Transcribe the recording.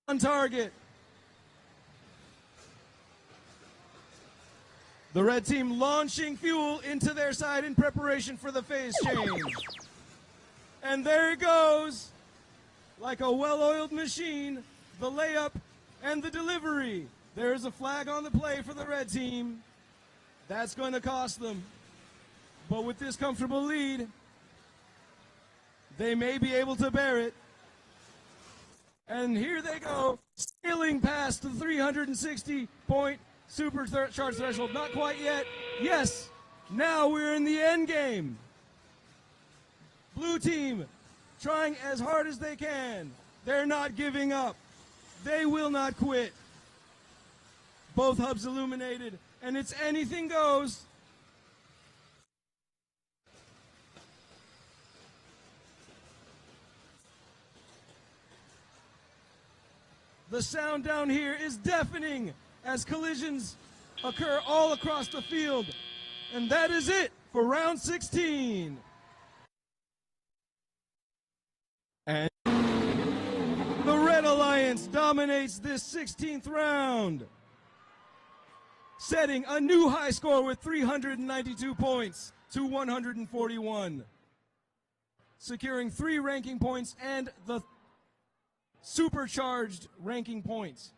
On target. The red team launching fuel into their side in preparation for the phase change. And there it goes. Like a well-oiled machine, the layup and the delivery. There's a flag on the play for the red team. That's going to cost them. But with this comfortable lead, they may be able to bear it. And here they go, sailing past the 360-point supercharge threshold. Not quite yet. Yes, now we're in the end game. Blue team trying as hard as they can. They're not giving up. They will not quit. Both hubs illuminated, and it's anything goes. The sound down here is deafening as collisions occur all across the field. And that is it for round 16. And the Red Alliance dominates this 16th round, setting a new high score with 392 points to 141, securing 3 ranking points and the supercharged ranking points.